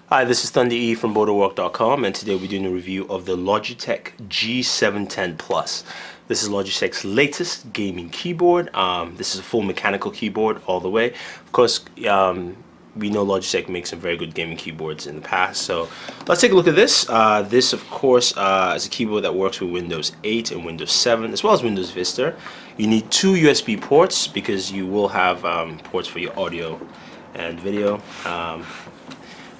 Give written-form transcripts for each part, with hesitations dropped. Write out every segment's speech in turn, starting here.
Hi, this is Thunder E from Booredatwork.com, and today we're doing a review of the Logitech G710+. This is Logitech's latest gaming keyboard. This is a full mechanical keyboard all the way. Of course, we know Logitech makes some very good gaming keyboards in the past, so let's take a look at this. This, of course, is a keyboard that works with Windows 8 and Windows 7, as well as Windows Vista. You need two USB ports because you will have ports for your audio and video.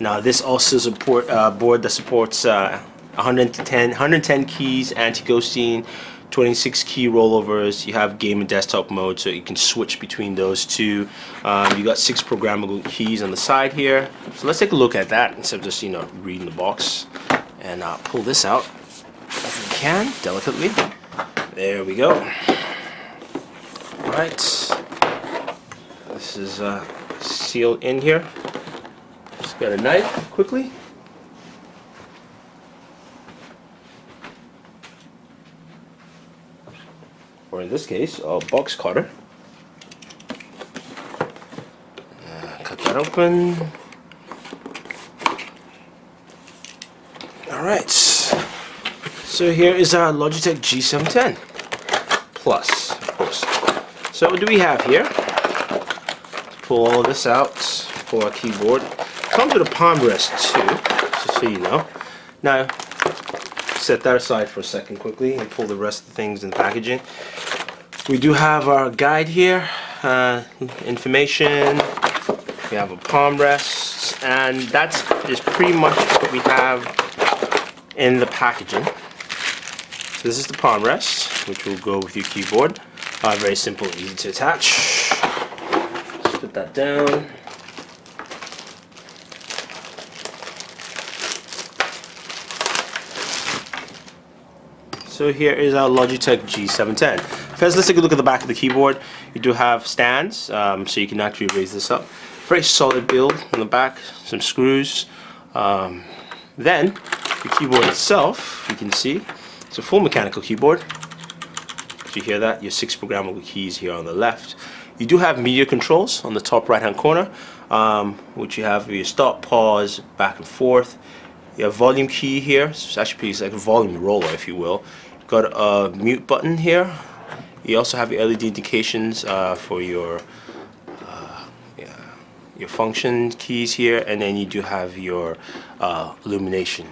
Now this also support board that supports 110 keys, anti-ghosting, 26 key rollovers. You have game and desktop mode, so you can switch between those two. You got 6 programmable keys on the side here. So let's take a look at that instead of just reading the box. And pull this out if we can, delicately. There we go. All right. This is sealed in here. Got a knife quickly. Or in this case, a box cutter. Cut that open. Alright. So here is our Logitech G710 Plus, of course. So what do we have here? Let's pull all of this out for our keyboard. Comes with a palm rest too, just so you know. Now, set that aside for a second quickly and pull the rest of the things in the packaging. We do have our guide here, information. We have a palm rest, and that is pretty much what we have in the packaging. So this is the palm rest, which will go with your keyboard. Very simple, easy to attach. Just put that down. So here is our Logitech G710. First, let's take a look at the back of the keyboard. You do have stands, so you can actually raise this up. Very solid build on the back, some screws. Then, the keyboard itself, you can see, it's a full mechanical keyboard. Did you hear that? Your 6 programmable keys here on the left. You do have media controls on the top right-hand corner, which you have your stop, pause, back and forth. You have volume key here, so it's actually like a volume roller, if you will. You've got a mute button here. You also have your LED indications for your function keys here, and then you do have your illumination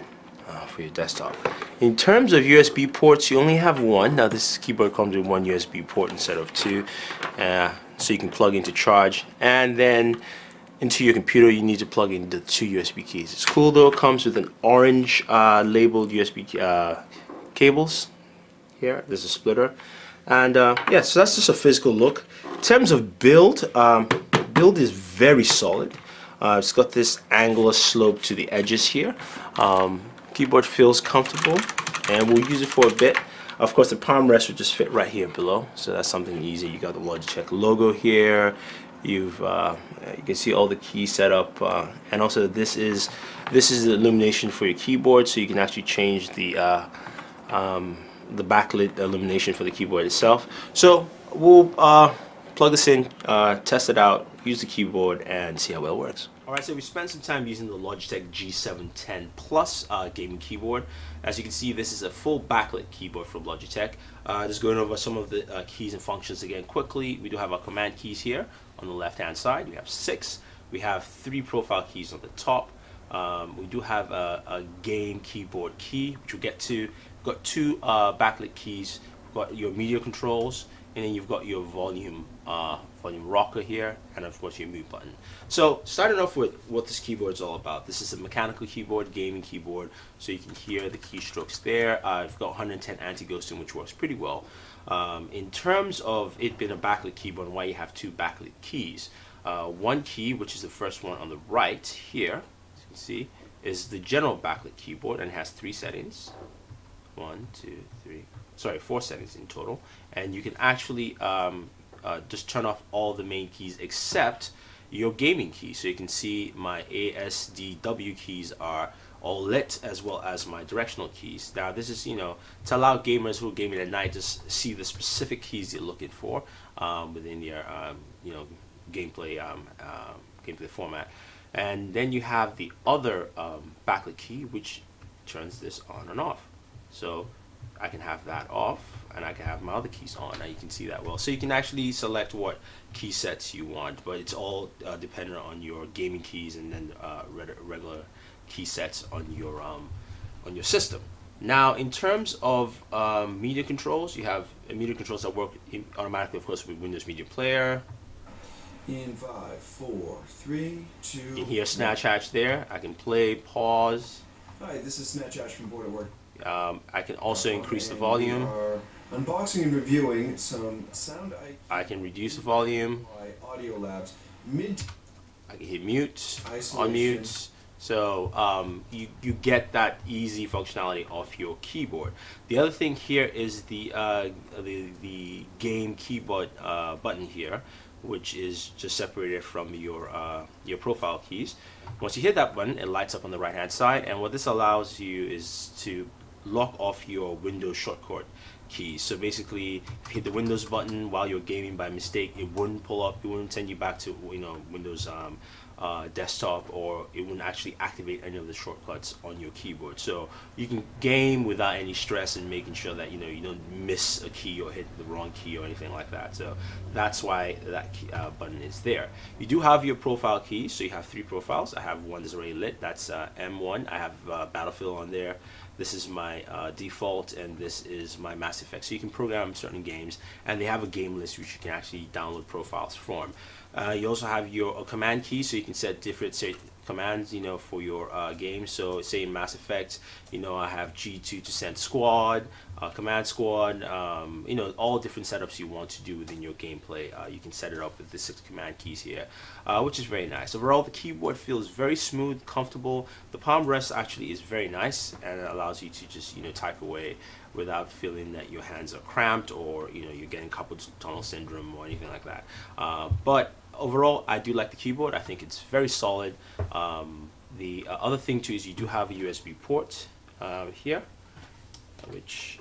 for your desktop. In terms of USB ports, you only have one. Now this keyboard comes with one USB port instead of 2, so you can plug into charge, and then into your computer you need to plug in the 2 USB keys. It's cool though, it comes with an orange labeled USB cables here. There's a splitter, and yeah, so that's just a physical look. In terms of build, build is very solid. It's got this angular slope to the edges here. Keyboard feels comfortable, and we'll use it for a bit. Of course, the palm rest would just fit right here below, so that's something easy. You got the Logitech logo here. You can see all the keys set up, and also this is the illumination for your keyboard, so you can actually change the backlit illumination for the keyboard itself. So we'll plug this in, test it out, use the keyboard, and see how well it works. Alright, so we spent some time using the Logitech G710+ gaming keyboard. As you can see, this is a full backlit keyboard from Logitech. Just going over some of the keys and functions again quickly. We do have our command keys here on the left hand side. We have 6. We have 3 profile keys on the top. We do have a game keyboard key, which we'll get to. We've got 2 backlit keys. We've got your media controls, and then you've got your volume rocker here, and of course your mute button. So starting off with what this keyboard is all about. This is a mechanical keyboard, gaming keyboard, so you can hear the keystrokes there. I've got 110 anti-ghosting, which works pretty well. In terms of it being a backlit keyboard and why you have 2 backlit keys, one key, which is the first one on the right here, as you can see, is the general backlit keyboard, and it has 3 settings. 1, 2, 3. Sorry, 4 settings in total, and you can actually just turn off all the main keys except your gaming keys. So you can see my ASDW keys are all lit, as well as my directional keys. Now this is, to allow gamers who are gaming at night to see the specific keys you're looking for within your, gameplay format. And then you have the other backlit key, which turns this on and off. So I can have that off, and I can have my other keys on. Now you can see that well. So you can actually select what key sets you want, but it's all dependent on your gaming keys and then regular key sets on your system. Now, in terms of media controls, you have media controls that work automatically, of course, with Windows Media Player. In 5, 4, 3, 2. You can hear Snatch Hatch there. I can play, pause. Hi, this is Snatch Hatch from Booredatwork. I can also increase the volume. We are unboxing and reviewing some sound. I can reduce the volume. Audio Labs. I can hit mute, Isolation. unmute. So you get that easy functionality off your keyboard. The other thing here is the game keyboard button here, which is just separated from your profile keys. Once you hit that button, it lights up on the right hand side, and what this allows you is to lock off your Windows shortcut keys. So basically, if you hit the Windows button while you're gaming by mistake, it wouldn't pull up, it wouldn't send you back to Windows desktop, or it wouldn't actually activate any of the shortcuts on your keyboard. So you can game without any stress and making sure that you don't miss a key or hit the wrong key or anything like that. So that's why that key, button is there. You do have your profile keys, so you have 3 profiles. I have one that's already lit, that's M1. I have Battlefield on there. This is my default, and this is my Mass Effect. So you can program certain games, and they have a game list which you can actually download profiles from. You also have your command key, so you can set different commands, for your game. So say in Mass Effect, I have G2 to send squad, command squad, all different setups you want to do within your gameplay. You can set it up with the 6 command keys here, which is very nice. Overall, the keyboard feels very smooth, comfortable. The palm rest actually is very nice, and it allows you to just type away without feeling that your hands are cramped, or you're getting carpal tunnel syndrome or anything like that. But overall, I do like the keyboard. I think it's very solid. The other thing too is you do have a USB port here, which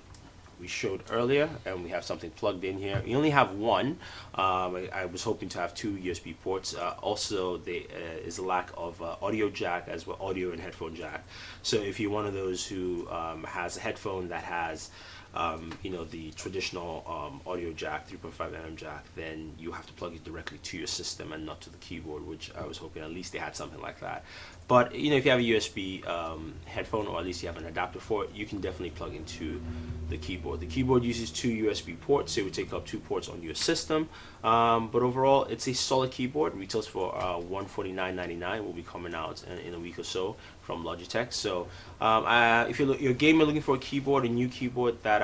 we showed earlier, and we have something plugged in here. You only have one. I was hoping to have 2 USB ports. Also, there is a lack of audio jack, as well, audio and headphone jack. So if you're one of those who has a headphone that has the traditional audio jack, 3.5mm jack, then you have to plug it directly to your system and not to the keyboard, which I was hoping at least they had something like that. But if you have a USB headphone, or at least you have an adapter for it, you can definitely plug into the keyboard. The keyboard uses 2 USB ports, so it would take up 2 ports on your system. But overall, it's a solid keyboard. Retails for $149.99. Will be coming out in a week or so from Logitech. So if you're a gamer looking for a keyboard, a new keyboard that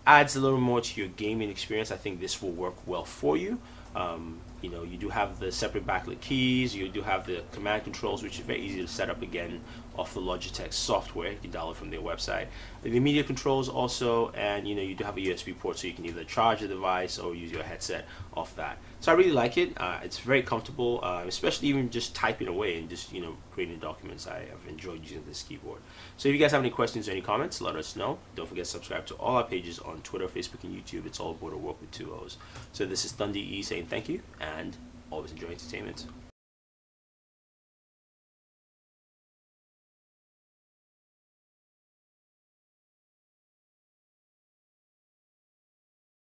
adds a little more to your gaming experience, I think this will work well for you. You do have the separate backlit keys. You do have the command controls, which is very easy to set up again off the Logitech software. You can download from their website. The media controls also, and you do have a USB port, so you can either charge the device or use your headset off that. So I really like it. It's very comfortable, especially even just typing away and just creating documents. I have enjoyed using this keyboard. So if you guys have any questions or any comments, let us know. Don't forget to subscribe to all our pages on Twitter, Facebook, and YouTube. It's all Booredatwork with 2 O's. So this is Thunder E saying thank you, and always enjoy entertainment.